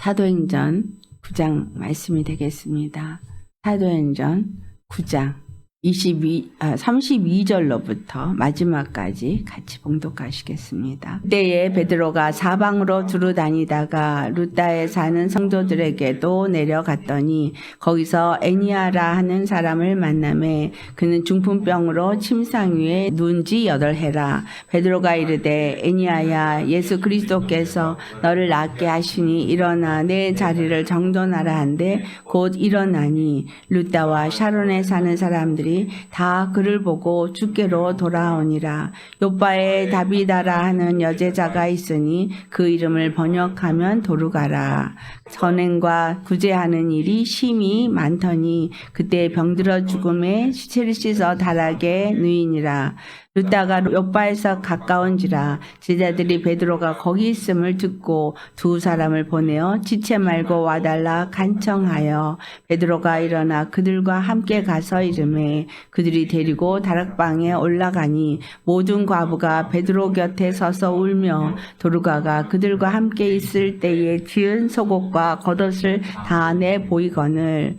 사도행전 9장 말씀이 되겠습니다. 사도행전 9장 32절로부터 마지막까지 같이 봉독하시겠습니다. 그때에 베드로가 사방으로 두루 다니다가 루다에 사는 성도들에게도 내려갔더니 거기서 애니아라 하는 사람을 만나매 그는 중풍병으로 침상 위에 누운 지 8해라. 베드로가 이르되 애니아야, 예수 그리스도께서 너를 낫게 하시니 일어나 내 자리를 정돈하라 한데 곧 일어나니 루다와 샤론에 사는 사람들이 다 그를 보고 주께로 돌아오니라. 요바에 다비다라 하는 여제자가 있으니 그 이름을 번역하면 도르가라. 선행과 구제하는 일이 심히 많더니 그때 병들어 죽음에 시체를 씻어 다락에 누이니라. 루다가 요바에서 가까운지라 제자들이 베드로가 거기 있음을 듣고 두 사람을 보내어 지체 말고 와달라 간청하여 베드로가 일어나 그들과 함께 가서 이르매 그들이 데리고 다락방에 올라가니 모든 과부가 베드로 곁에 서서 울며 도르가가 그들과 함께 있을 때에 지은 속옷과 겉옷을 다 내보이거늘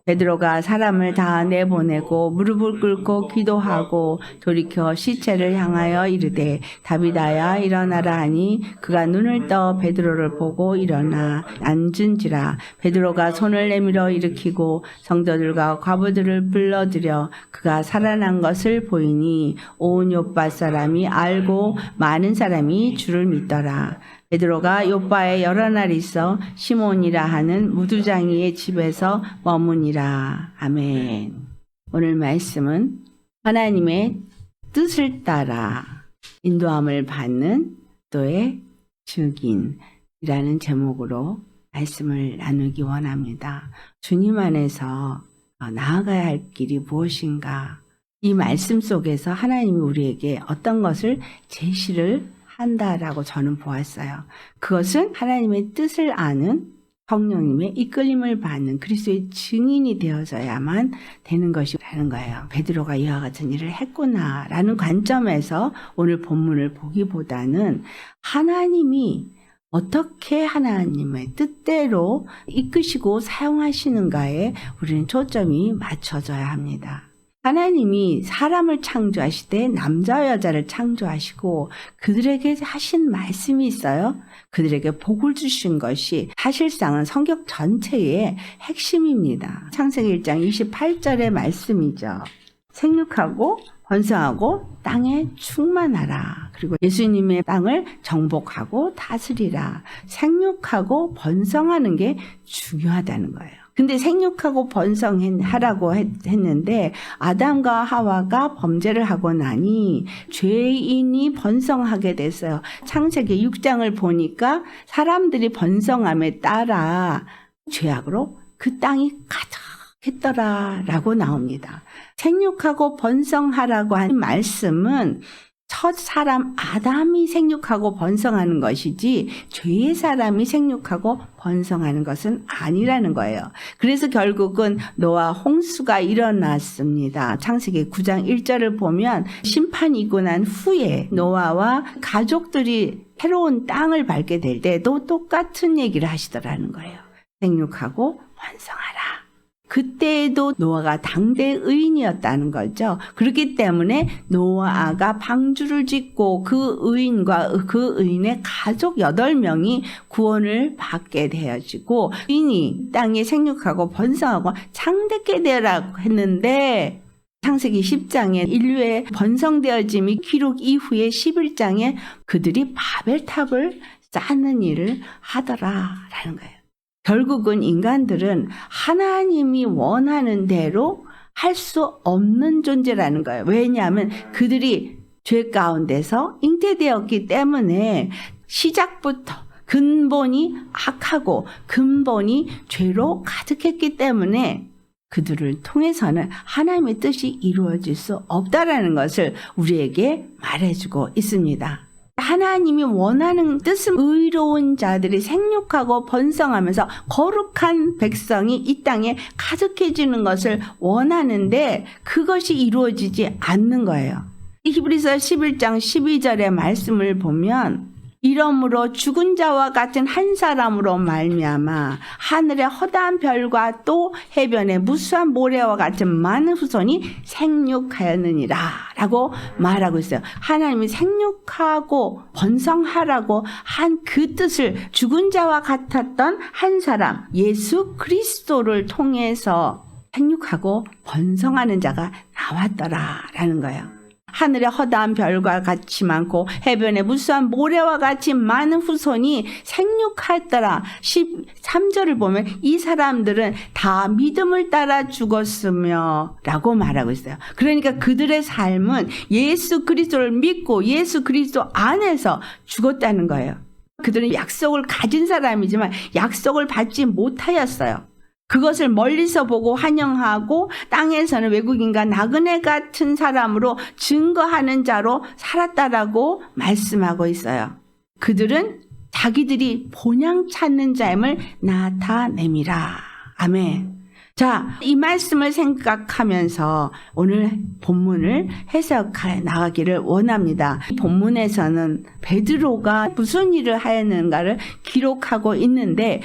베드로가 사람을 다 내보내고 무릎을 꿇고 기도하고 돌이켜 시체를 향하여 이르되 다비다야 일어나라 하니 그가 눈을 떠 베드로를 보고 일어나 앉은지라. 베드로가 손을 내밀어 일으키고 성도들과 과부들을 불러들여 그가 살아난 것을 보이니 온 요빠 사람이 알고 많은 사람이 주를 믿더라. 베드로가 요빠에 여러 날 있어 시몬이라 하는 무두장이의 집에서 머무니라. 아멘. 오늘 말씀은 하나님의 뜻을 따라 인도함을 받는 또의 증인이라는 제목으로 말씀을 나누기 원합니다. 주님 안에서 나아가야 할 길이 무엇인가? 이 말씀 속에서 하나님이 우리에게 어떤 것을 제시를 한다라고 저는 보았어요. 그것은 하나님의 뜻을 아는 성령님의 이끌림을 받는 그리스도의 증인이 되어져야만 되는 것이라는 거예요. 베드로가 이와 같은 일을 했구나라는 관점에서 오늘 본문을 보기보다는 하나님이 어떻게 하나님의 뜻대로 이끄시고 사용하시는가에 우리는 초점이 맞춰져야 합니다. 하나님이 사람을 창조하시되 남자와 여자를 창조하시고 그들에게 하신 말씀이 있어요. 그들에게 복을 주신 것이 사실상은 성경 전체의 핵심입니다. 창세기 1장 28절의 말씀이죠. 생육하고 번성하고 땅에 충만하라. 그리고 예수님의 땅을 정복하고 다스리라. 생육하고 번성하는 게 중요하다는 거예요. 근데 생육하고 번성하라고 했는데 아담과 하와가 범죄를 하고 나니 죄인이 번성하게 됐어요. 창세기 6장을 보니까 사람들이 번성함에 따라 죄악으로 그 땅이 가득했더라 라고 나옵니다. 생육하고 번성하라고 한 말씀은 첫 사람 아담이 생육하고 번성하는 것이지 죄의 사람이 생육하고 번성하는 것은 아니라는 거예요. 그래서 결국은 노아 홍수가 일어났습니다. 창세기 9장 1절을 보면 심판이 있고 난 후에 노아와 가족들이 새로운 땅을 밟게 될 때도 똑같은 얘기를 하시더라는 거예요. 생육하고 번성하라. 그때에도 노아가 당대 의인이었다는 거죠. 그렇기 때문에 노아가 방주를 짓고 그 의인과 그 의인의 가족 8명이 구원을 받게 되어지고 의인이 땅에 생육하고 번성하고 창대케 되라고 했는데 창세기 10장에 인류의 번성되어짐이 기록 이후에 11장에 그들이 바벨탑을 쌓는 일을 하더라라는 거예요. 결국은 인간들은 하나님이 원하는 대로 할 수 없는 존재라는 거예요. 왜냐하면 그들이 죄 가운데서 잉태되었기 때문에 시작부터 근본이 악하고 근본이 죄로 가득했기 때문에 그들을 통해서는 하나님의 뜻이 이루어질 수 없다라는 것을 우리에게 말해주고 있습니다. 하나님이 원하는 뜻은 의로운 자들이 생육하고 번성하면서 거룩한 백성이 이 땅에 가득해지는 것을 원하는데 그것이 이루어지지 않는 거예요. 히브리서 11장 12절의 말씀을 보면 이러므로 죽은 자와 같은 한 사람으로 말미암아 하늘의 허다한 별과 또 해변의 무수한 모래와 같은 많은 후손이 생육하였느니라 라고 말하고 있어요. 하나님이 생육하고 번성하라고 한 그 뜻을 죽은 자와 같았던 한 사람 예수 그리스도를 통해서 생육하고 번성하는 자가 나왔더라라는 거예요. 하늘의 허다한 별과 같이 많고 해변의 무수한 모래와 같이 많은 후손이 생육하였더라. 13절을 보면 이 사람들은 다 믿음을 따라 죽었으며 라고 말하고 있어요. 그러니까 그들의 삶은 예수 그리스도를 믿고 예수 그리스도 안에서 죽었다는 거예요. 그들은 약속을 가진 사람이지만 약속을 받지 못하였어요. 그것을 멀리서 보고 환영하고 땅에서는 외국인과 나그네 같은 사람으로 증거하는 자로 살았다라고 말씀하고 있어요. 그들은 자기들이 본향 찾는 자임을 나타냅니다. 아멘. 자, 이 말씀을 생각하면서 오늘 본문을 해석해 나가기를 원합니다. 이 본문에서는 베드로가 무슨 일을 하였는가를 기록하고 있는데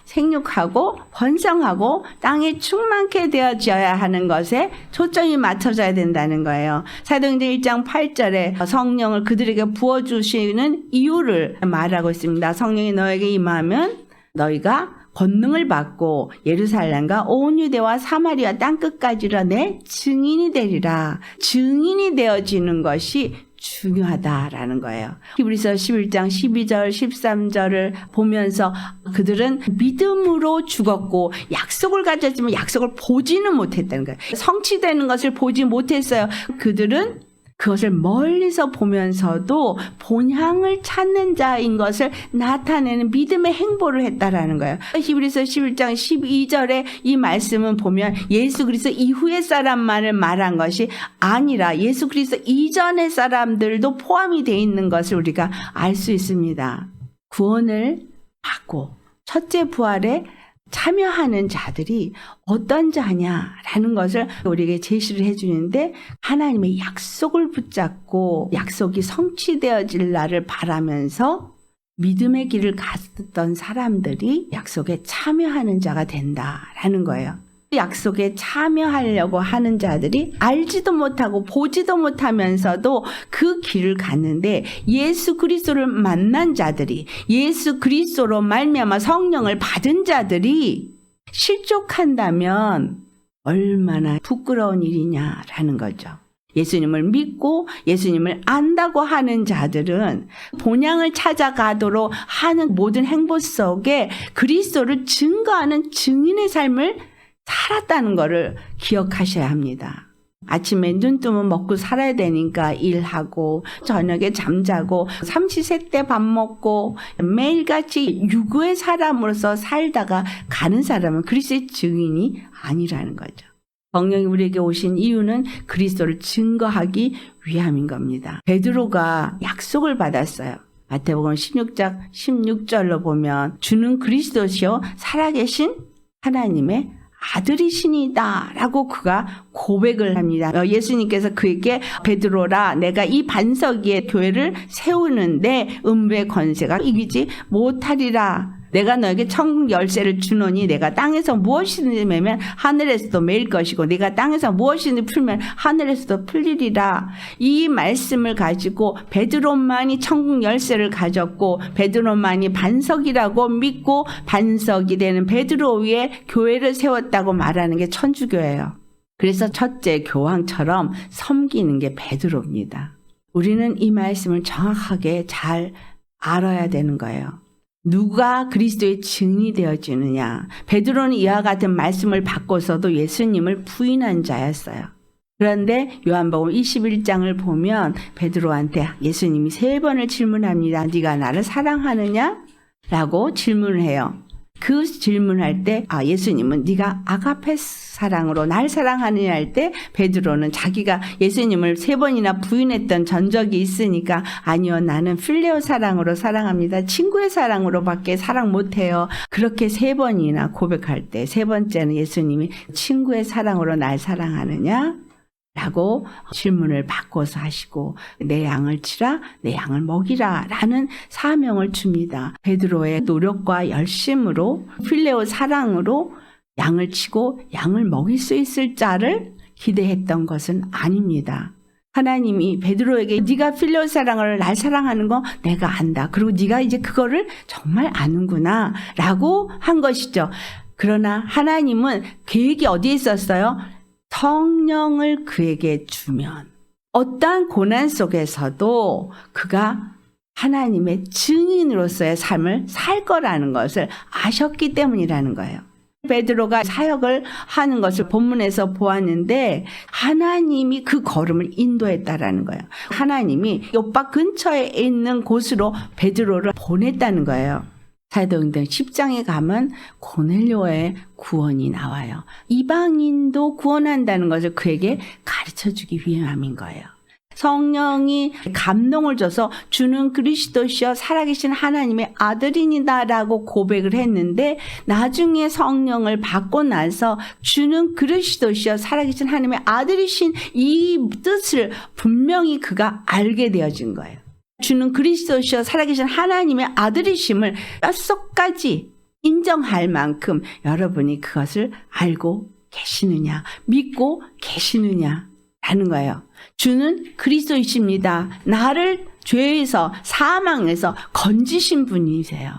생육하고 번성하고 땅이 충만케 되어져야 하는 것에 초점이 맞춰져야 된다는 거예요. 사도행전 1장 8절에 성령을 그들에게 부어주시는 이유를 말하고 있습니다. 성령이 너에게 임하면 너희가 권능을 받고 예루살렘과 온 유대와 사마리아 땅끝까지라 내 증인이 되리라. 증인이 되어지는 것이 중요하다라는 거예요. 히브리서 11장 12절 13절을 보면서 그들은 믿음으로 죽었고 약속을 가졌지만 약속을 보지는 못했다는 거예요. 성취되는 것을 보지 못했어요. 그들은 그것을 멀리서 보면서도 본향을 찾는 자인 것을 나타내는 믿음의 행보를 했다라는 거예요. 히브리서 11장 12절에 이 말씀은 보면 예수 그리스도 이후의 사람만을 말한 것이 아니라 예수 그리스도 이전의 사람들도 포함이 되어 있는 것을 우리가 알 수 있습니다. 구원을 받고 첫째 부활에 참여하는 자들이 어떤 자냐라는 것을 우리에게 제시를 해주는데 하나님의 약속을 붙잡고 약속이 성취되어질 날을 바라면서 믿음의 길을 갔던 사람들이 약속에 참여하는 자가 된다라는 거예요. 약속에 참여하려고 하는 자들이 알지도 못하고 보지도 못하면서도 그 길을 갔는데 예수 그리스도를 만난 자들이 예수 그리스도로 말미암아 성령을 받은 자들이 실족한다면 얼마나 부끄러운 일이냐라는 거죠. 예수님을 믿고 예수님을 안다고 하는 자들은 본향을 찾아가도록 하는 모든 행보 속에 그리스도를 증거하는 증인의 삶을 살았다는 것을 기억하셔야 합니다. 아침에 눈 뜨면 먹고 살아야 되니까 일하고 저녁에 잠자고 삼시세끼 밥 먹고 매일같이 유구의 사람으로서 살다가 가는 사람은 그리스도의 증인이 아니라는 거죠. 성령이 우리에게 오신 이유는 그리스도를 증거하기 위함인 겁니다. 베드로가 약속을 받았어요. 마태복음 16장 16절로 보면 주는 그리스도시요 살아계신 하나님의 아들이시니다 라고 그가 고백을 합니다. 예수님께서 그에게 베드로라 내가 이 반석 위에 교회를 세우는데 음부의 권세가 이기지 못하리라. 내가 너에게 천국 열쇠를 주노니 내가 땅에서 무엇이든지 매면 하늘에서도 매일 것이고 내가 땅에서 무엇이든지 풀면 하늘에서도 풀리리라. 이 말씀을 가지고 베드로만이 천국 열쇠를 가졌고 베드로만이 반석이라고 믿고 반석이 되는 베드로 위에 교회를 세웠다고 말하는 게 천주교예요. 그래서 첫째 교황처럼 섬기는 게 베드로입니다. 우리는 이 말씀을 정확하게 잘 알아야 되는 거예요. 누가 그리스도의 증인이 되어지느냐. 베드로는 이와 같은 말씀을 받고서도 예수님을 부인한 자였어요. 그런데 요한복음 21장을 보면 베드로한테 예수님이 3번을 질문합니다. 네가 나를 사랑하느냐? 라고 질문을 해요. 그 질문할 때 예수님은 네가 아가페 사랑으로 날 사랑하느냐 할 때 베드로는 자기가 예수님을 3번이나 부인했던 전적이 있으니까 아니요 나는 필레오 사랑으로 사랑합니다. 친구의 사랑으로밖에 사랑 못해요. 그렇게 3번이나 고백할 때 3번째는 예수님이 친구의 사랑으로 날 사랑하느냐? 라고 질문을 바꿔서 하시고 내 양을 치라, 내 양을 먹이라 라는 사명을 줍니다. 베드로의 노력과 열심으로 필레오 사랑으로 양을 치고 양을 먹일 수 있을 자를 기대했던 것은 아닙니다. 하나님이 베드로에게 네가 필레오 사랑을 날 사랑하는 거 내가 안다. 그리고 네가 이제 그거를 정말 아는구나 라고 한 것이죠. 그러나 하나님은 계획이 어디에 있었어요? 성령을 그에게 주면 어떠한 고난 속에서도 그가 하나님의 증인으로서의 삶을 살 거라는 것을 아셨기 때문이라는 거예요. 베드로가 사역을 하는 것을 본문에서 보았는데 하나님이 그 걸음을 인도했다라는 거예요. 하나님이 요파 근처에 있는 곳으로 베드로를 보냈다는 거예요. 사도행전 10장에 가면 고넬료의 구원이 나와요. 이방인도 구원한다는 것을 그에게 가르쳐주기 위함인 거예요. 성령이 감동을 줘서 주는 그리스도시여 살아계신 하나님의 아들이니다라고 고백을 했는데 나중에 성령을 받고 나서 주는 그리스도시여 살아계신 하나님의 아들이신 이 뜻을 분명히 그가 알게 되어진 거예요. 주는 그리스도시여 살아계신 하나님의 아들이심을 뼛속까지 인정할 만큼 여러분이 그것을 알고 계시느냐, 믿고 계시느냐라는 거예요. 주는 그리스도이십니다. 나를 죄에서 사망에서 건지신 분이세요.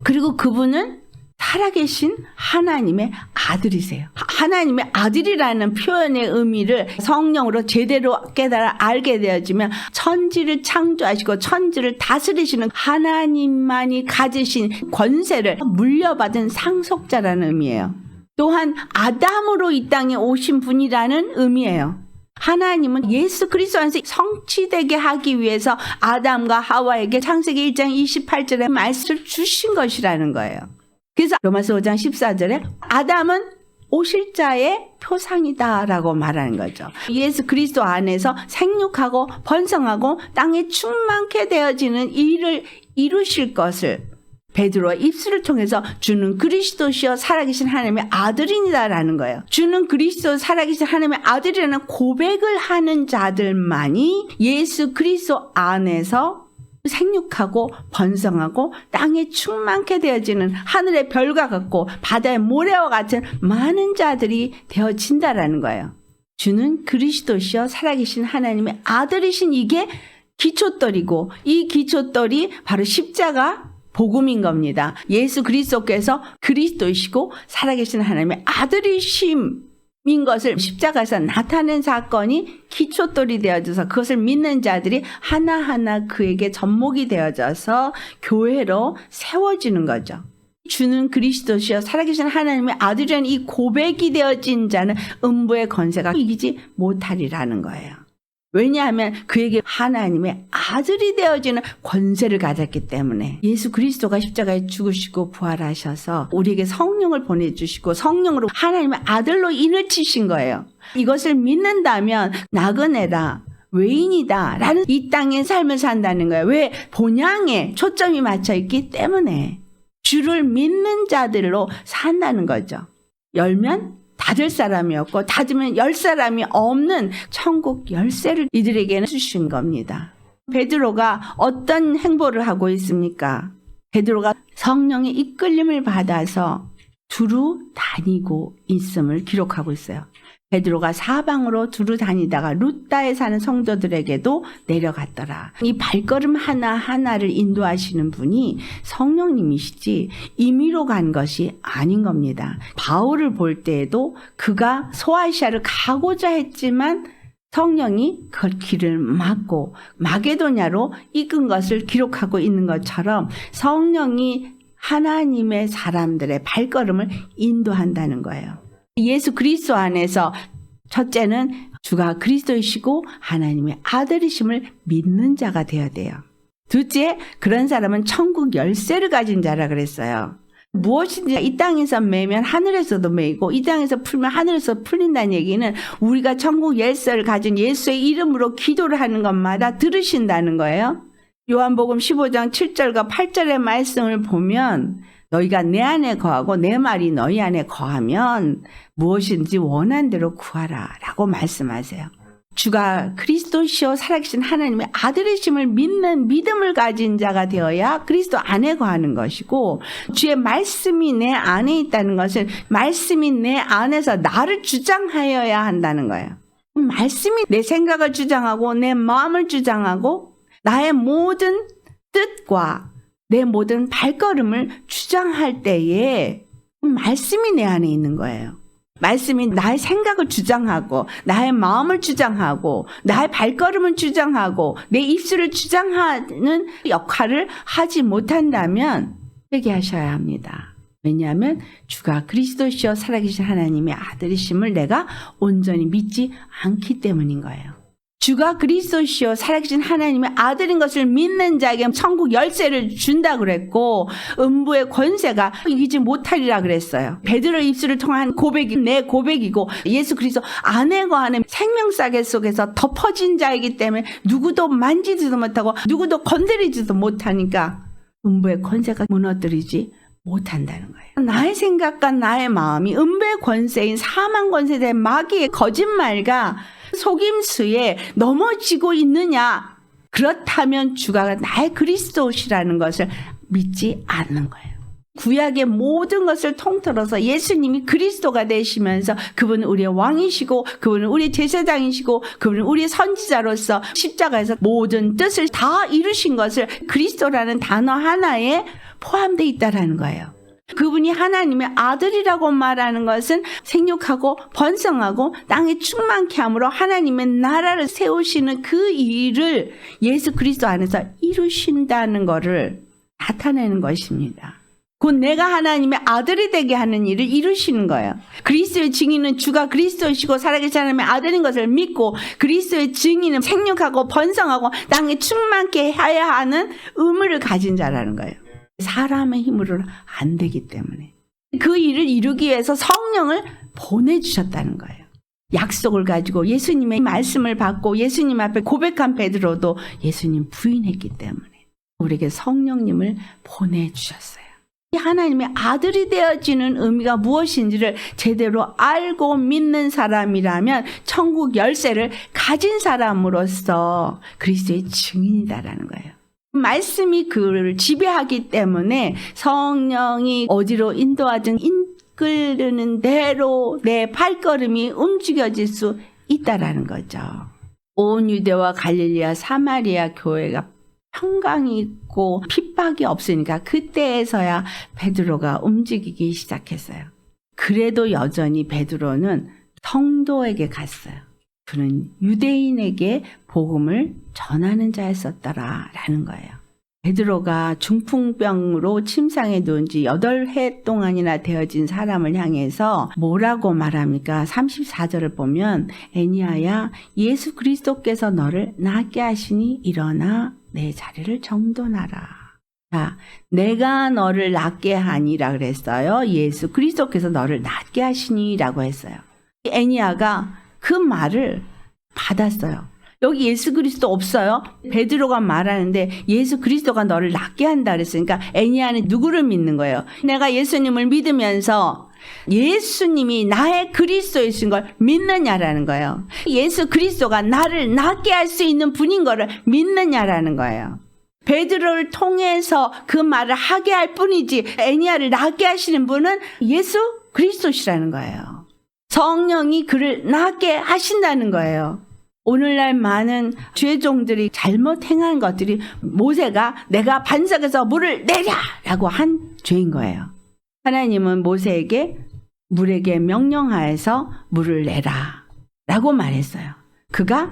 그리고 그분은 살아계신 하나님의 아들이세요. 하나님의 아들이라는 표현의 의미를 성령으로 제대로 깨달아 알게 되어지면 천지를 창조하시고 천지를 다스리시는 하나님만이 가지신 권세를 물려받은 상속자라는 의미예요. 또한 아담으로 이 땅에 오신 분이라는 의미예요. 하나님은 예수 그리스도 안에서 성취되게 하기 위해서 아담과 하와에게 창세기 1장 28절에 말씀을 주신 것이라는 거예요. 그래서 로마서 5장 14절에 아담은 오실 자의 표상이다라고 말하는 거죠. 예수 그리스도 안에서 생육하고 번성하고 땅에 충만케 되어지는 일을 이루실 것을 베드로의 입술을 통해서 주는 그리스도시여 살아계신 하나님의 아들이니다라는 거예요. 주는 그리스도 살아계신 하나님의 아들이라는 고백을 하는 자들만이 예수 그리스도 안에서 생육하고 번성하고 땅에 충만케 되어지는 하늘의 별과 같고 바다의 모래와 같은 많은 자들이 되어진다라는 거예요. 주는 그리스도시여 살아계신 하나님의 아들이신 이게 기초떨이고 이 기초떨이 바로 십자가 복음인 겁니다. 예수 그리스도께서 그리스도이시고 살아계신 하나님의 아들이심인 것을 십자가에서 나타낸 사건이 기초돌이 되어져서 그것을 믿는 자들이 하나하나 그에게 접목이 되어져서 교회로 세워지는 거죠. 주는 그리스도시여 살아계신 하나님의 아들이라는 이 고백이 되어진 자는 음부의 권세가 이기지 못하리라는 거예요. 왜냐하면 그에게 하나님의 아들이 되어지는 권세를 가졌기 때문에 예수 그리스도가 십자가에 죽으시고 부활하셔서 우리에게 성령을 보내주시고 성령으로 하나님의 아들로 인을 치신 거예요. 이것을 믿는다면 나그네라 외인이다 라는 이 땅의 삶을 산다는 거예요. 왜? 본향에 초점이 맞춰 있기 때문에 주를 믿는 자들로 산다는 거죠. 열면 닫을 사람이 없고 닫으면 열 사람이 없는 천국 열쇠를 이들에게는 주신 겁니다. 베드로가 어떤 행보를 하고 있습니까? 베드로가 성령의 이끌림을 받아서 두루 다니고 있음을 기록하고 있어요. 베드로가 사방으로 두루 다니다가 루다에 사는 성도들에게도 내려갔더라. 이 발걸음 하나하나를 인도하시는 분이 성령님이시지 임의로 간 것이 아닌 겁니다. 바울을 볼 때에도 그가 소아시아를 가고자 했지만 성령이 그 길을 막고 마게도냐로 이끈 것을 기록하고 있는 것처럼 성령이 하나님의 사람들의 발걸음을 인도한다는 거예요. 예수 그리스도 안에서 첫째는 주가 그리스도이시고 하나님의 아들이심을 믿는 자가 되어야 돼요. 둘째, 그런 사람은 천국 열쇠를 가진 자라 그랬어요. 무엇인지 이 땅에서 매면 하늘에서도 매이고 이 땅에서 풀면 하늘에서 풀린다는 얘기는 우리가 천국 열쇠를 가진 예수의 이름으로 기도를 하는 것마다 들으신다는 거예요. 요한복음 15장 7절과 8절의 말씀을 보면 너희가 내 안에 거하고 내 말이 너희 안에 거하면 무엇인지 원한 대로 구하라 라고 말씀하세요. 주가 그리스도시요 살아계신 하나님의 아들이심을 믿는 믿음을 가진 자가 되어야 그리스도 안에 거하는 것이고, 주의 말씀이 내 안에 있다는 것은 말씀이 내 안에서 나를 주장하여야 한다는 거예요. 말씀이 내 생각을 주장하고 내 마음을 주장하고 나의 모든 뜻과 내 모든 발걸음을 주장할 때에 말씀이 내 안에 있는 거예요. 말씀이 나의 생각을 주장하고 나의 마음을 주장하고 나의 발걸음을 주장하고 내 입술을 주장하는 역할을 하지 못한다면 회개하셔야 합니다. 왜냐하면 주가 그리스도시요 살아계신 하나님의 아들이심을 내가 온전히 믿지 않기 때문인 거예요. 주가 그리스도시요 살아계신 하나님의 아들인 것을 믿는 자에게 천국 열쇠를 준다고 그랬고, 음부의 권세가 이기지 못하리라 그랬어요. 베드로 입술을 통한 고백이 내 고백이고, 예수 그리스도 안에 거하는 생명사계 속에서 덮어진 자이기 때문에 누구도 만지지도 못하고 누구도 건드리지도 못하니까 음부의 권세가 무너뜨리지 못한다는 거예요. 나의 생각과 나의 마음이 음부의 권세인 사망 권세대 마귀의 거짓말과 속임수에 넘어지고 있느냐? 그렇다면 주가 나의 그리스도시라는 것을 믿지 않는 거예요. 구약의 모든 것을 통틀어서 예수님이 그리스도가 되시면서 그분은 우리의 왕이시고 그분은 우리의 제사장이시고 그분은 우리의 선지자로서 십자가에서 모든 뜻을 다 이루신 것을 그리스도라는 단어 하나에 포함되어 있다는 거예요. 그분이 하나님의 아들이라고 말하는 것은 생육하고 번성하고 땅에 충만케 함으로 하나님의 나라를 세우시는 그 일을 예수 그리스도 안에서 이루신다는 것을 나타내는 것입니다. 곧 내가 하나님의 아들이 되게 하는 일을 이루시는 거예요. 그리스도의 증인은 주가 그리스도이시고 살아계신 하나님의 아들인 것을 믿고, 그리스도의 증인은 생육하고 번성하고 땅에 충만케 해야 하는 의무를 가진 자라는 거예요. 사람의 힘으로는 안 되기 때문에 그 일을 이루기 위해서 성령을 보내주셨다는 거예요. 약속을 가지고 예수님의 말씀을 받고 예수님 앞에 고백한 베드로도 예수님 부인했기 때문에 우리에게 성령님을 보내주셨어요. 하나님의 아들이 되어지는 의미가 무엇인지를 제대로 알고 믿는 사람이라면 천국 열쇠를 가진 사람으로서 그리스도의 증인이다라는 거예요. 말씀이 그를 지배하기 때문에 성령이 어디로 인도하든 이끌는 대로 내 발걸음이 움직여질 수 있다라는 거죠. 온 유대와 갈릴리아 사마리아 교회가 평강이 있고 핍박이 없으니까 그때에서야 베드로가 움직이기 시작했어요. 그래도 여전히 베드로는 성도에게 갔어요. 그는 유대인에게 복음을 전하는 자였었더라라는 거예요. 베드로가 중풍병으로 침상에 누운 지 8해 동안이나 되어진 사람을 향해서 뭐라고 말합니까? 34절을 보면 애니야야 예수 그리스도께서 너를 낫게 하시니 일어나 내 자리를 정돈하라. 자, 내가 너를 낫게 하니라 그랬어요. 예수 그리스도께서 너를 낫게 하시니라고 했어요. 애니야가 그 말을 받았어요. 여기 예수 그리스도 없어요. 베드로가 말하는데 예수 그리스도가 너를 낫게 한다 그랬으니까 애니야는 누구를 믿는 거예요? 내가 예수님을 믿으면서 예수님이 나의 그리스도이신 걸 믿느냐라는 거예요. 예수 그리스도가 나를 낫게 할 수 있는 분인 거를 믿느냐라는 거예요. 베드로를 통해서 그 말을 하게 할 뿐이지 애니야를 낫게 하시는 분은 예수 그리스도시라는 거예요. 성령이 그를 낫게 하신다는 거예요. 오늘날 많은 죄종들이 잘못 행한 것들이 모세가 내가 반석에서 물을 내랴라고 한 죄인 거예요. 하나님은 모세에게 물에게 명령하여서 물을 내라 라고 말했어요. 그가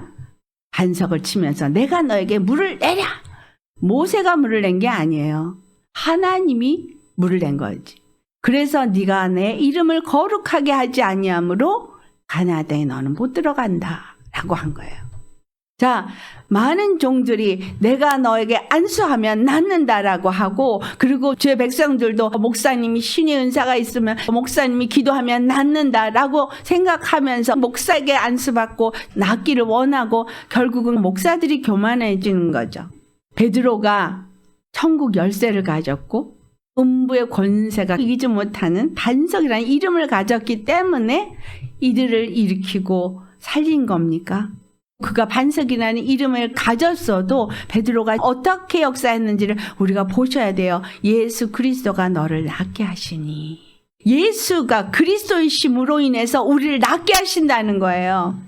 반석을 치면서 내가 너에게 물을 내랴. 모세가 물을 낸 게 아니에요. 하나님이 물을 낸 거지. 그래서 네가 내 이름을 거룩하게 하지 아니하므로 가나안 땅에 너는 못 들어간다 라고 한 거예요. 자, 많은 종들이 내가 너에게 안수하면 낫는다라고 하고, 그리고 주의 백성들도 목사님이 신의 은사가 있으면 목사님이 기도하면 낫는다라고 생각하면서 목사에게 안수받고 낫기를 원하고 결국은 목사들이 교만해지는 거죠. 베드로가 천국 열쇠를 가졌고 음부의 권세가 이기지 못하는 반석이라는 이름을 가졌기 때문에 이들을 일으키고 살린 겁니까? 그가 반석이라는 이름을 가졌어도 베드로가 어떻게 역사했는지를 우리가 보셔야 돼요. 예수 그리스도가 너를 낫게 하시니. 예수가 그리스도이심으로 인해서 우리를 낫게 하신다는 거예요.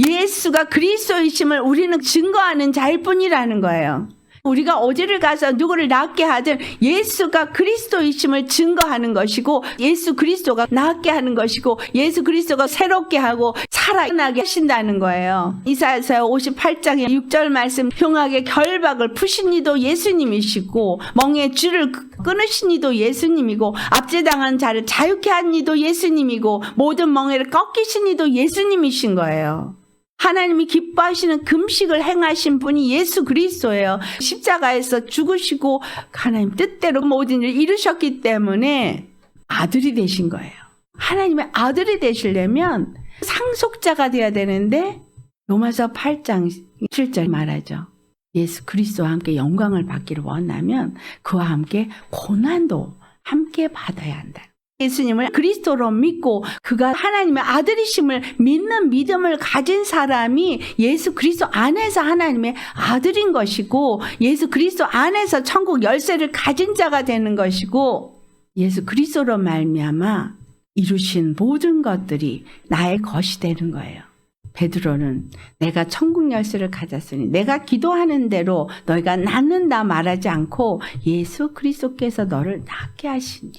예수가 그리스도이심을 우리는 증거하는 자일 뿐이라는 거예요. 우리가 어디를 가서 누구를 낫게 하든 예수가 그리스도이심을 증거하는 것이고, 예수 그리스도가 낫게 하는 것이고, 예수 그리스도가 새롭게 하고 살아나게 하신다는 거예요. 이사야서 58장의 6절 말씀, 흉악의 결박을 푸신 이도 예수님이시고, 멍에 줄을 끊으신 이도 예수님이고, 압제당한 자를 자유케 한 이도 예수님이고, 모든 멍에를 꺾이신 이도 예수님이신 거예요. 하나님이 기뻐하시는 금식을 행하신 분이 예수 그리스도예요. 십자가에서 죽으시고 하나님 뜻대로 모든 일을 이루셨기 때문에 아들이 되신 거예요. 하나님의 아들이 되시려면 상속자가 돼야 되는데, 로마서 8장 7절 말하죠. 예수 그리스도와 함께 영광을 받기를 원하면 그와 함께 고난도 함께 받아야 한다. 예수님을 그리스도로 믿고 그가 하나님의 아들이심을 믿는 믿음을 가진 사람이 예수 그리스도 안에서 하나님의 아들인 것이고, 예수 그리스도 안에서 천국 열쇠를 가진 자가 되는 것이고, 예수 그리스도로 말미암아 이루신 모든 것들이 나의 것이 되는 거예요. 베드로는 내가 천국 열쇠를 가졌으니 내가 기도하는 대로 너희가 낫는다 말하지 않고 예수 그리스도께서 너를 낫게 하시니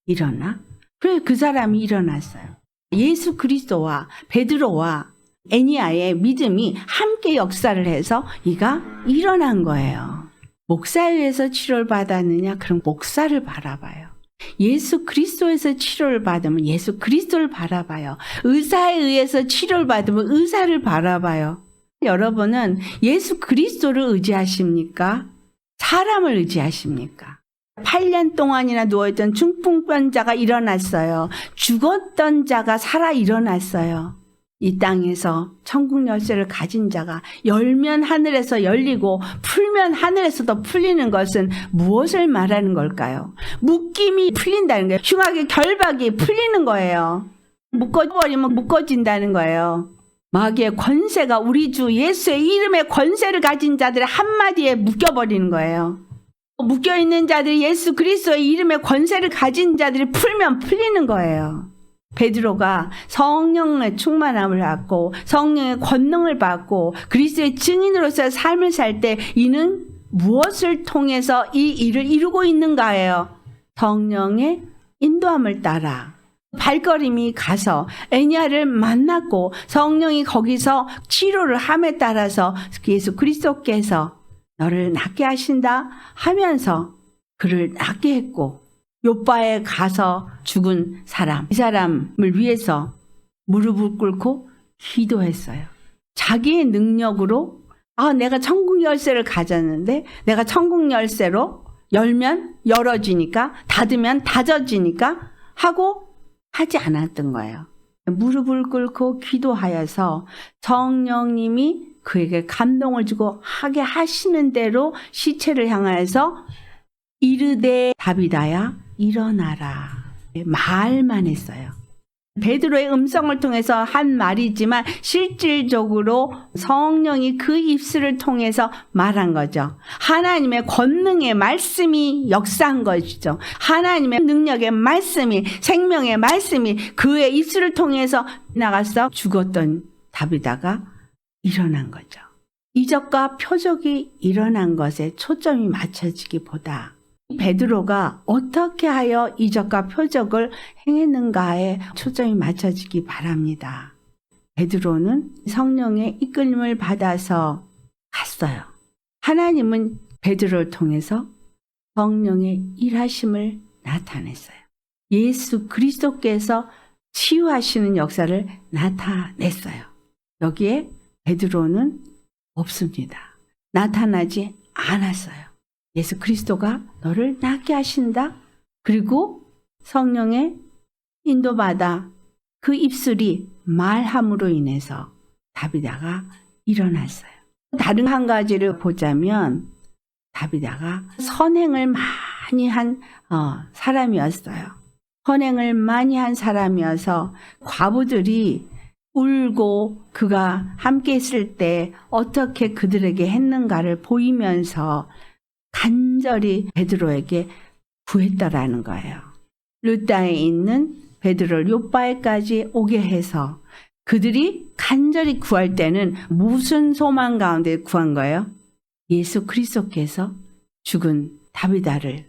일어나. 그래, 그 사람이 일어났어요. 예수 그리스도와 베드로와 애니아의 믿음이 함께 역사를 해서 이가 일어난 거예요. 목사에 의해서 치료를 받았느냐? 그럼 목사를 바라봐요. 예수 그리스도에서 치료를 받으면 예수 그리스도를 바라봐요. 의사에 의해서 치료를 받으면 의사를 바라봐요. 여러분은 예수 그리스도를 의지하십니까? 사람을 의지하십니까? 8년 동안이나 누워있던 중풍병자가 일어났어요. 죽었던 자가 살아 일어났어요. 이 땅에서 천국 열쇠를 가진 자가 열면 하늘에서 열리고 풀면 하늘에서도 풀리는 것은 무엇을 말하는 걸까요? 묶임이 풀린다는 거예요. 흉악의 결박이 풀리는 거예요. 묶어버리면 묶어진다는 거예요. 마귀의 권세가 우리 주 예수의 이름의 권세를 가진 자들의 한마디에 묶여버리는 거예요. 묶여있는 자들이 예수 그리스도의 이름의 권세를 가진 자들이 풀면 풀리는 거예요. 베드로가 성령의 충만함을 받고 성령의 권능을 받고 그리스도의 증인으로서의 삶을 살 때 이는 무엇을 통해서 이 일을 이루고 있는가예요. 성령의 인도함을 따라 발걸음이 가서 애니아를 만났고 성령이 거기서 치료를 함에 따라서 예수 그리스도께서 너를 낫게 하신다 하면서 그를 낫게 했고, 요바에 가서 죽은 사람, 이 사람을 위해서 무릎을 꿇고 기도했어요. 자기의 능력으로 내가 천국 열쇠를 가졌는데 내가 천국 열쇠로 열면 열어지니까 닫으면 닫아지니까 하고 하지 않았던 거예요. 무릎을 꿇고 기도하여서 성령님이 그에게 감동을 주고 하게 하시는 대로 시체를 향하여서 이르되 다비다야 일어나라 말만 했어요. 베드로의 음성을 통해서 한 말이지만 실질적으로 성령이 그 입술을 통해서 말한 거죠. 하나님의 권능의 말씀이 역사한 것이죠. 하나님의 능력의 말씀이, 생명의 말씀이 그의 입술을 통해서 나가서 죽었던 다비다가 일어난 거죠. 이적과 표적이 일어난 것에 초점이 맞춰지기보다 베드로가 어떻게 하여 이적과 표적을 행했는가에 초점이 맞춰지기 바랍니다. 베드로는 성령의 이끌림을 받아서 갔어요. 하나님은 베드로를 통해서 성령의 일하심을 나타냈어요. 예수 그리스도께서 치유하시는 역사를 나타냈어요. 여기에 베드로는 없습니다. 나타나지 않았어요. 예수 그리스도가 너를 낫게 하신다. 그리고 성령의 인도받아 그 입술이 말함으로 인해서 다비다가 일어났어요. 다른 한 가지를 보자면 다비다가 선행을 많이 한 사람이었어요. 선행을 많이 한 사람이어서 과부들이 울고 그가 함께 있을 때 어떻게 그들에게 했는가를 보이면서 간절히 베드로에게 구했더라는 거예요. 르다에 있는 베드로를 요바에까지 오게 해서 그들이 간절히 구할 때는 무슨 소망 가운데 구한 거예요? 예수 그리스도께서 죽은 다비다를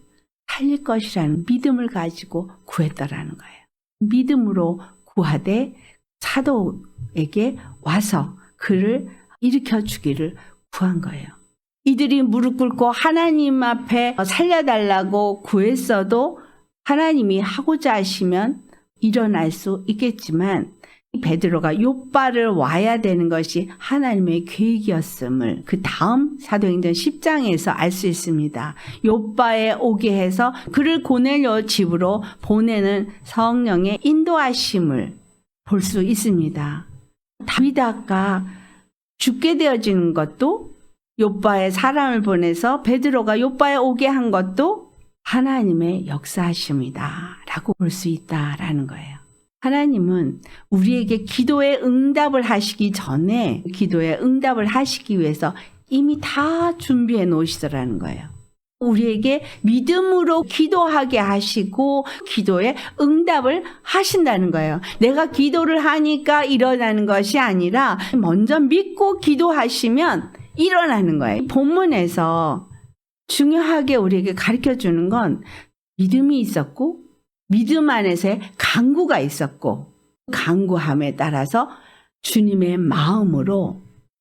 살릴 것이라는 믿음을 가지고 구했더라는 거예요. 믿음으로 구하되 사도에게 와서 그를 일으켜 주기를 구한 거예요. 이들이 무릎 꿇고 하나님 앞에 살려달라고 구했어도 하나님이 하고자 하시면 일어날 수 있겠지만 베드로가 요바를 와야 되는 것이 하나님의 계획이었음을 그 다음 사도행전 10장에서 알 수 있습니다. 요바에 오게 해서 그를 고넬료 집으로 보내는 성령의 인도하심을 볼 수 있습니다. 다비다가 죽게 되어지는 것도 요바에 사람을 보내서 베드로가 요바에 오게 한 것도 하나님의 역사하심이다 라고 볼 수 있다라는 거예요. 하나님은 우리에게 기도에 응답을 하시기 전에 기도에 응답을 하시기 위해서 이미 다 준비해 놓으시더라는 거예요. 우리에게 믿음으로 기도하게 하시고 기도에 응답을 하신다는 거예요. 내가 기도를 하니까 일어나는 것이 아니라 먼저 믿고 기도하시면 일어나는 거예요. 본문에서 중요하게 우리에게 가르쳐 주는 건 믿음이 있었고 믿음 안에서의 간구가 있었고 간구함에 따라서 주님의 마음으로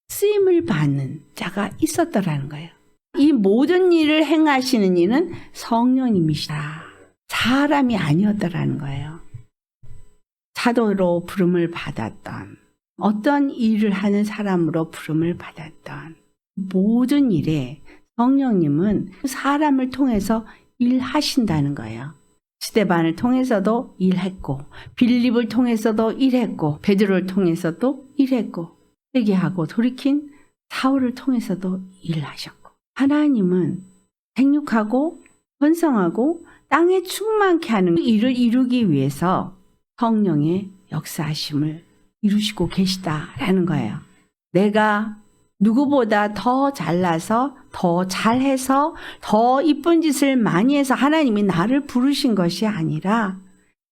쓰임을 받는 자가 있었더라는 거예요. 이 모든 일을 행하시는 이는 성령님이시다. 사람이 아니었더라는 거예요. 사도로 부름을 받았던 어떤 일을 하는 사람으로 부름을 받았던 모든 일에 성령님은 사람을 통해서 일하신다는 거예요. 스데반을 통해서도 일했고 빌립을 통해서도 일했고 베드로를 통해서도 일했고 회개하고 돌이킨 사울을 통해서도 일하셨고 하나님은 생육하고 번성하고 땅에 충만케 하는 일을 이루기 위해서 성령의 역사하심을 이루시고 계시다라는 거예요. 내가 누구보다 더 잘나서 더 잘해서 더 이쁜 짓을 많이 해서 하나님이 나를 부르신 것이 아니라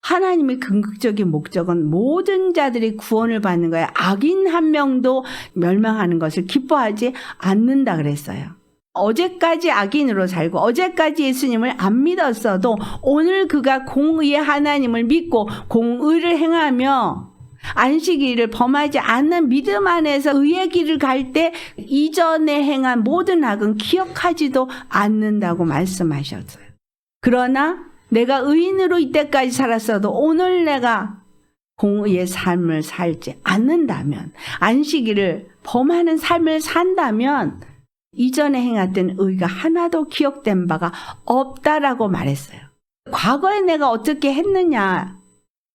하나님의 궁극적인 목적은 모든 자들이 구원을 받는 거예요. 악인 한 명도 멸망하는 것을 기뻐하지 않는다 그랬어요. 어제까지 악인으로 살고 어제까지 예수님을 안 믿었어도 오늘 그가 공의의 하나님을 믿고 공의를 행하며 안식일을 범하지 않는 믿음 안에서 의의 길을 갈 때 이전에 행한 모든 악은 기억하지도 않는다고 말씀하셨어요. 그러나 내가 의인으로 이때까지 살았어도 오늘 내가 공의의 삶을 살지 않는다면 안식일을 범하는 삶을 산다면 이전에 행했던 의가 하나도 기억된 바가 없다라고 말했어요. 과거에 내가 어떻게 했느냐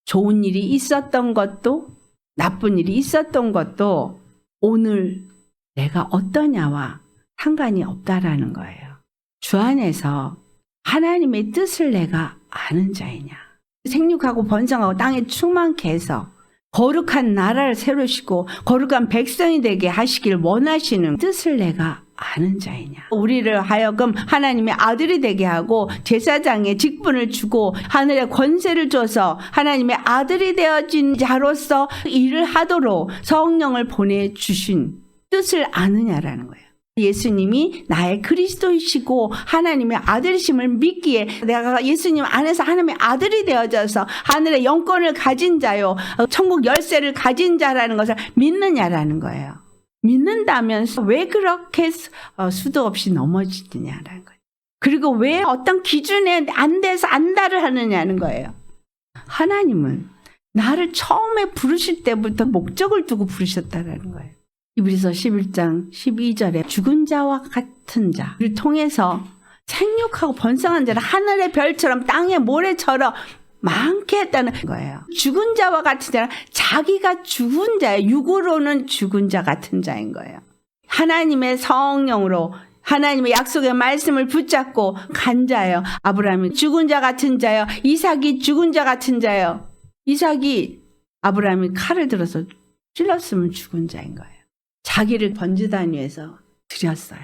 좋은 일이 있었던 것도 나쁜 일이 있었던 것도 오늘 내가 어떠냐와 상관이 없다라는 거예요. 주 안에서 하나님의 뜻을 내가 아는 자이냐. 생육하고 번성하고 땅에 충만케 해서 거룩한 나라를 세우시고 거룩한 백성이 되게 하시길 원하시는 뜻을 내가 아는 자이냐. 우리를 하여금 하나님의 아들이 되게 하고 제사장의 직분을 주고 하늘의 권세를 줘서 하나님의 아들이 되어진 자로서 일을 하도록 성령을 보내주신 뜻을 아느냐라는 거예요. 예수님이 나의 그리스도이시고 하나님의 아들이심을 믿기에 내가 예수님 안에서 하나님의 아들이 되어져서 하늘의 영권을 가진 자요 천국 열쇠를 가진 자라는 것을 믿느냐라는 거예요. 믿는다면 왜 그렇게 수도 없이 넘어지느냐라는 거예요. 그리고 왜 어떤 기준에 안 돼서 안다를 하느냐는 거예요. 하나님은 나를 처음에 부르실 때부터 목적을 두고 부르셨다라는 거예요. 히브리서 11장 12절에 죽은 자와 같은 자를 통해서 생육하고 번성한 자를 하늘의 별처럼 땅의 모래처럼 많게 했다는 거예요. 죽은 자와 같은 자는 자기가 죽은 자예요. 육으로는 죽은 자 같은 자인 거예요. 하나님의 성령으로 하나님의 약속의 말씀을 붙잡고 간 자예요. 아브라함이 죽은 자 같은 자예요. 이삭이 죽은 자 같은 자예요. 이삭이 아브라함이 칼을 들어서 찔렀으면 죽은 자인 거예요. 자기를 번제단 위해서 드렸어요.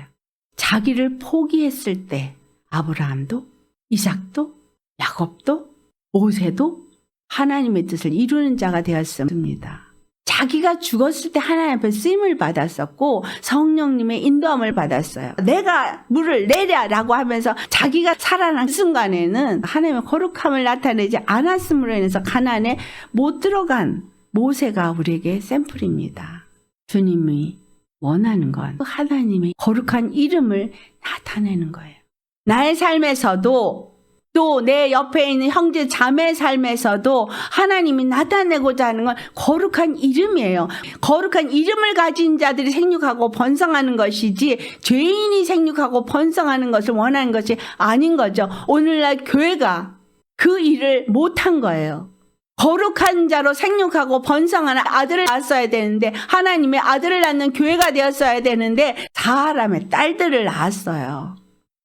자기를 포기했을 때 아브라함도 이삭도 야곱도 모세도 하나님의 뜻을 이루는 자가 되었습니다. 자기가 죽었을 때 하나님 앞에 쓰임을 받았었고 성령님의 인도함을 받았어요. 내가 물을 내랴라고 하면서 자기가 살아난 순간에는 하나님의 거룩함을 나타내지 않았음으로 인해서 가나안에 못 들어간 모세가 우리에게 샘플입니다. 주님이 원하는 건 하나님의 거룩한 이름을 나타내는 거예요. 나의 삶에서도 또 내 옆에 있는 형제 자매의 삶에서도 하나님이 나타내고자 하는 건 거룩한 이름이에요. 거룩한 이름을 가진 자들이 생육하고 번성하는 것이지 죄인이 생육하고 번성하는 것을 원하는 것이 아닌 거죠. 오늘날 교회가 그 일을 못한 거예요. 거룩한 자로 생육하고 번성하는 아들을 낳았어야 되는데 하나님의 아들을 낳는 교회가 되었어야 되는데 사람의 딸들을 낳았어요.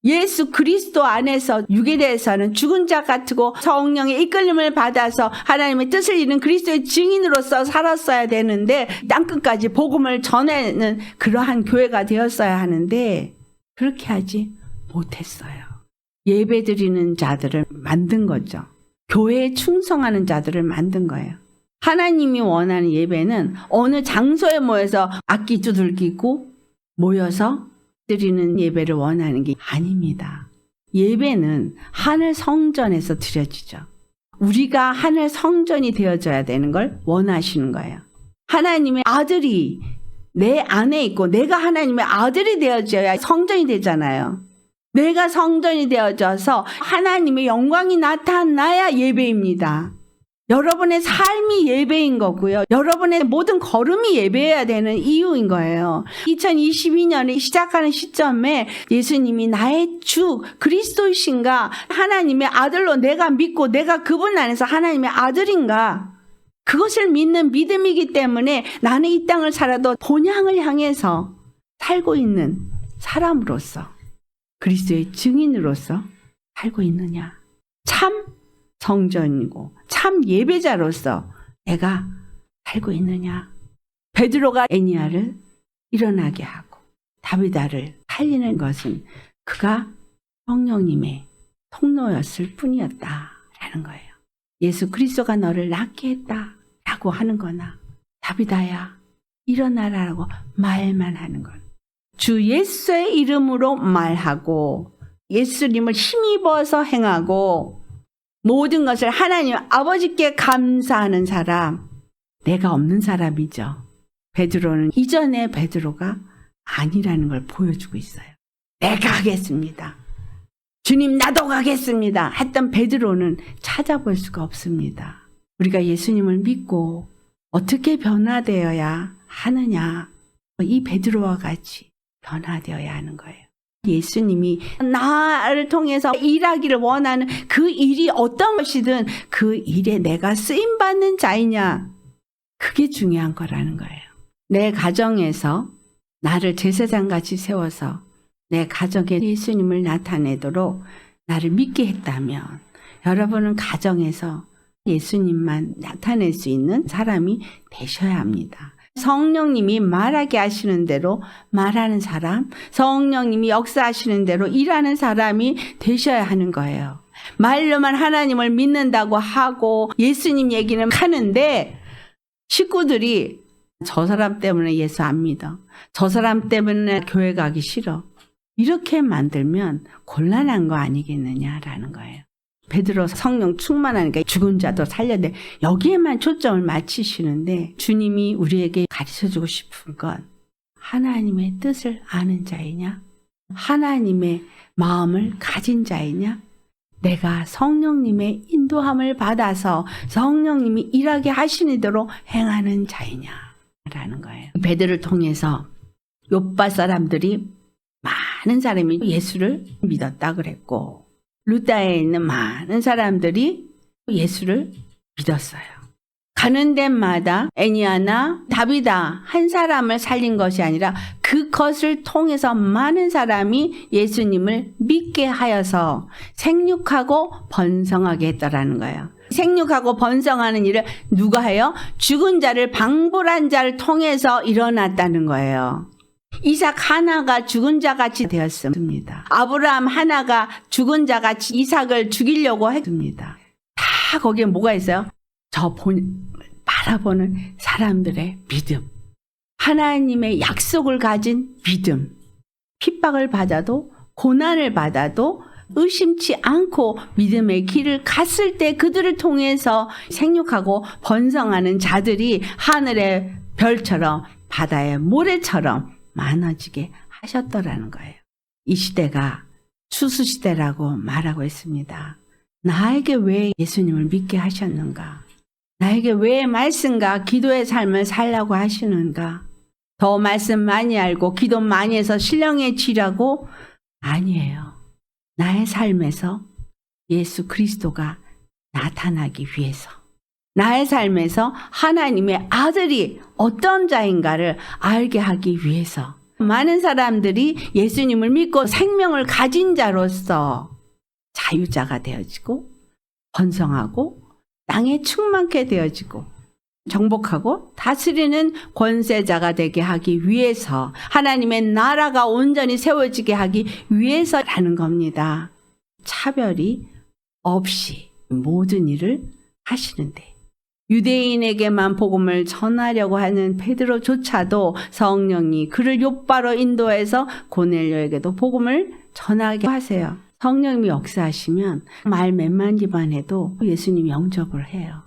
예수 그리스도 안에서 육에 대해서는 죽은 자 같고 성령의 이끌림을 받아서 하나님의 뜻을 이룬 그리스도의 증인으로서 살았어야 되는데 땅끝까지 복음을 전하는 그러한 교회가 되었어야 하는데 그렇게 하지 못했어요. 예배드리는 자들을 만든 거죠. 교회에 충성하는 자들을 만든 거예요. 하나님이 원하는 예배는 어느 장소에 모여서 악기 두들기고 모여서 드리는 예배를 원하는 게 아닙니다. 예배는 하늘 성전에서 드려지죠. 우리가 하늘 성전이 되어져야 되는 걸 원하시는 거예요. 하나님의 아들이 내 안에 있고 내가 하나님의 아들이 되어져야 성전이 되잖아요. 내가 성전이 되어져서 하나님의 영광이 나타나야 예배입니다. 여러분의 삶이 예배인 거고요. 여러분의 모든 걸음이 예배해야 되는 이유인 거예요. 2022년에 시작하는 시점에 예수님이 나의 주 그리스도이신가, 하나님의 아들로 내가 믿고 내가 그분 안에서 하나님의 아들인가, 그것을 믿는 믿음이기 때문에 나는 이 땅을 살아도 본향을 향해서 살고 있는 사람으로서, 그리스도의 증인으로서 살고 있느냐. 참 성전이고 참 예배자로서 내가 살고 있느냐. 베드로가 애니야를 일어나게 하고 다비다를 살리는 것은 그가 성령님의 통로였을 뿐이었다라는 거예요. 예수 그리스도가 너를 낫게 했다라고 하는 거나 다비다야 일어나라라고 말만 하는 것. 주 예수의 이름으로 말하고 예수님을 힘입어서 행하고 모든 것을 하나님 아버지께 감사하는 사람, 내가 없는 사람이죠. 베드로는 이전에 베드로가 아니라는 걸 보여주고 있어요. 내가 가겠습니다. 주님 나도 가겠습니다. 했던 베드로는 찾아볼 수가 없습니다. 우리가 예수님을 믿고 어떻게 변화되어야 하느냐. 이 베드로와 같이 변화되어야 하는 거예요. 예수님이 나를 통해서 일하기를 원하는 그 일이 어떤 것이든 그 일에 내가 쓰임받는 자이냐, 그게 중요한 거라는 거예요. 내 가정에서 나를 제사장같이 세워서 내 가정에 예수님을 나타내도록 나를 믿게 했다면 여러분은 가정에서 예수님만 나타낼 수 있는 사람이 되셔야 합니다. 성령님이 말하게 하시는 대로 말하는 사람, 성령님이 역사하시는 대로 일하는 사람이 되셔야 하는 거예요. 말로만 하나님을 믿는다고 하고 예수님 얘기는 하는데 식구들이 저 사람 때문에 예수 안 믿어, 저 사람 때문에 교회 가기 싫어, 이렇게 만들면 곤란한 거 아니겠느냐라는 거예요. 베드로 성령 충만하니까 죽은 자도 살려내, 여기에만 초점을 맞추시는데 주님이 우리에게 가르쳐주고 싶은 건 하나님의 뜻을 아는 자이냐, 하나님의 마음을 가진 자이냐, 내가 성령님의 인도함을 받아서 성령님이 일하게 하시는 대로 행하는 자이냐라는 거예요. 베드로를 통해서 욥바 사람들이 많은 사람이 예수를 믿었다 그랬고 루다에 있는 많은 사람들이 예수를 믿었어요. 가는 데마다 애니야나 다비다 한 사람을 살린 것이 아니라 그것을 통해서 많은 사람이 예수님을 믿게 하여서 생육하고 번성하게 했다라는 거예요. 생육하고 번성하는 일을 누가 해요? 죽은 자를 방불한 자를 통해서 일어났다는 거예요. 이삭 하나가 죽은 자같이 되었습니다. 아브라함 하나가 죽은 자같이 이삭을 죽이려고 했습니다. 다 거기에 뭐가 있어요? 바라보는 사람들의 믿음. 하나님의 약속을 가진 믿음. 핍박을 받아도 고난을 받아도 의심치 않고 믿음의 길을 갔을 때 그들을 통해서 생육하고 번성하는 자들이 하늘의 별처럼 바다의 모래처럼 많아지게 하셨더라는 거예요. 이 시대가 추수시대라고 말하고 있습니다. 나에게 왜 예수님을 믿게 하셨는가? 나에게 왜 말씀과 기도의 삶을 살라고 하시는가? 더 말씀 많이 알고 기도 많이 해서 신령해지라고? 아니에요. 나의 삶에서 예수 그리스도가 나타나기 위해서, 나의 삶에서 하나님의 아들이 어떤 자인가를 알게 하기 위해서, 많은 사람들이 예수님을 믿고 생명을 가진 자로서 자유자가 되어지고 번성하고 땅에 충만케 되어지고 정복하고 다스리는 권세자가 되게 하기 위해서, 하나님의 나라가 온전히 세워지게 하기 위해서라는 겁니다. 차별이 없이 모든 일을 하시는데, 유대인에게만 복음을 전하려고 하는 베드로조차도 성령이 그를 욥바로 인도해서 고넬료에게도 복음을 전하게 하세요. 성령님이 역사하시면 말 몇마디만 해도 예수님 영접을 해요.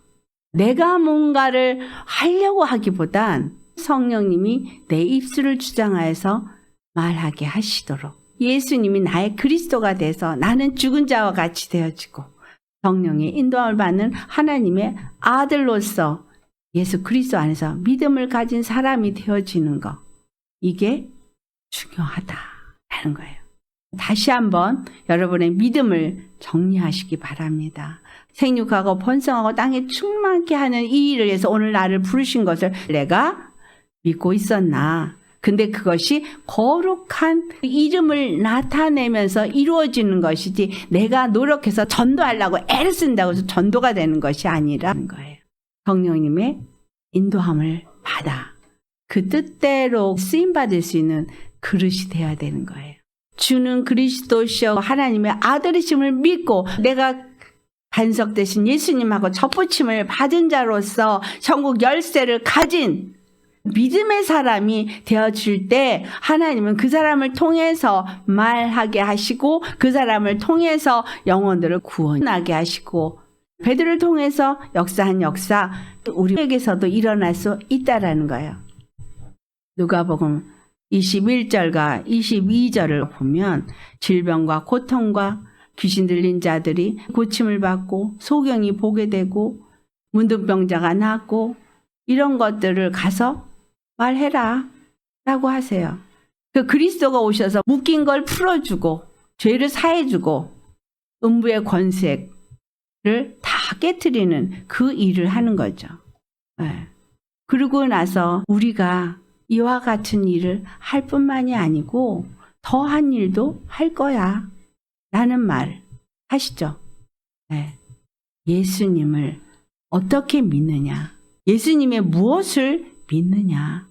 내가 뭔가를 하려고 하기보단 성령님이 내 입술을 주장하여서 말하게 하시도록, 예수님이 나의 그리스도가 돼서 나는 죽은 자와 같이 되어지고 성령의 인도함을 받는 하나님의 아들로서 예수 그리스도 안에서 믿음을 가진 사람이 되어지는 것, 이게 중요하다라는 거예요. 다시 한번 여러분의 믿음을 정리하시기 바랍니다. 생육하고 번성하고 땅에 충만케 하는 이 일을 위해서 오늘 나를 부르신 것을 내가 믿고 있었나? 근데 그것이 거룩한 이름을 나타내면서 이루어지는 것이지, 내가 노력해서 전도하려고 애를 쓴다고 해서 전도가 되는 것이 아니라는 거예요. 성령님의 인도함을 받아 그 뜻대로 쓰임받을 수 있는 그릇이 되어야 되는 거예요. 주는 그리스도시여 하나님의 아들이심을 믿고 내가 반석 되신 예수님하고 접붙임을 받은 자로서 천국 열쇠를 가진 믿음의 사람이 되어질 때, 하나님은 그 사람을 통해서 말하게 하시고 그 사람을 통해서 영혼들을 구원하게 하시고, 베드로를 통해서 역사한 역사 우리에게서도 일어날 수 있다라는 거예요. 누가복음 21절과 22절을 보면 질병과 고통과 귀신 들린 자들이 고침을 받고 소경이 보게 되고 문둥병자가 낫고 이런 것들을 가서 말해라 라고 하세요. 그 그리스도가 오셔서 묶인 걸 풀어주고 죄를 사해주고 음부의 권세를 다 깨트리는 그 일을 하는 거죠. 네. 그러고 나서 우리가 이와 같은 일을 할 뿐만이 아니고 더한 일도 할 거야 라는 말 하시죠. 네. 예수님을 어떻게 믿느냐, 예수님의 무엇을 믿느냐,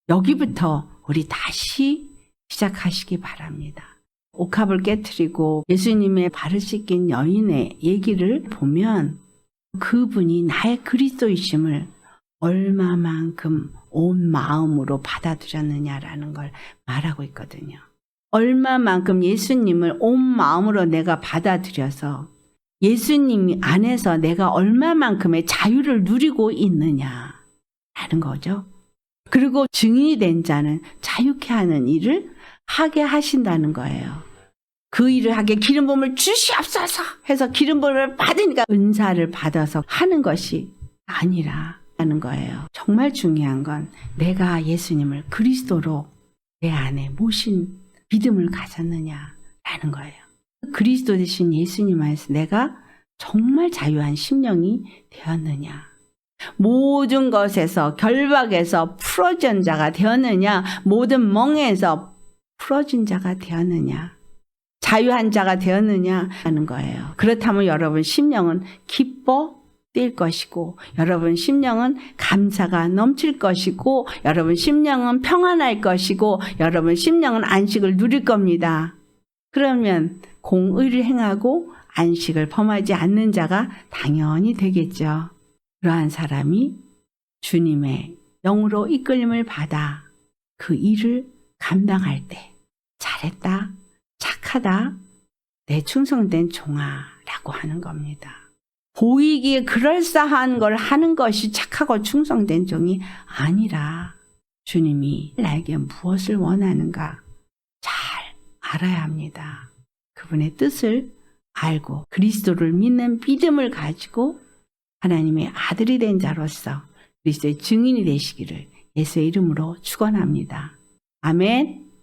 여기부터 우리 다시 시작하시기 바랍니다. 옥합을 깨트리고 예수님의 발을 씻긴 여인의 얘기를 보면 그분이 나의 그리스도이심을 얼마만큼 온 마음으로 받아들였느냐라는 걸 말하고 있거든요. 얼마만큼 예수님을 온 마음으로 내가 받아들여서 예수님 안에서 내가 얼마만큼의 자유를 누리고 있느냐라는 거죠. 그리고 증인이 된 자는 자유케 하는 일을 하게 하신다는 거예요. 그 일을 하게 기름 부음을 주시옵소서 해서 기름 부음을 받으니까 은사를 받아서 하는 것이 아니라 하는 거예요. 정말 중요한 건 내가 예수님을 그리스도로 내 안에 모신 믿음을 가졌느냐라는 거예요. 그리스도 대신 예수님 안에서 내가 정말 자유한 심령이 되었느냐, 모든 것에서 결박에서 풀어진 자가 되었느냐, 모든 멍에서 풀어진 자가 되었느냐, 자유한 자가 되었느냐 하는 거예요. 그렇다면 여러분 심령은 기뻐 뛸 것이고 여러분 심령은 감사가 넘칠 것이고 여러분 심령은 평안할 것이고 여러분 심령은 안식을 누릴 겁니다. 그러면 공의를 행하고 안식을 범하지 않는 자가 당연히 되겠죠. 그러한 사람이 주님의 영으로 이끌림을 받아 그 일을 감당할 때 잘했다, 착하다, 내 충성된 종아라고 하는 겁니다. 보이기에 그럴싸한 걸 하는 것이 착하고 충성된 종이 아니라 주님이 나에게 무엇을 원하는가 잘 알아야 합니다. 그분의 뜻을 알고 그리스도를 믿는 믿음을 가지고 하나님의 아들이 된 자로서 그리스도의 증인이 되시기를 예수의 이름으로 축원합니다. 아멘.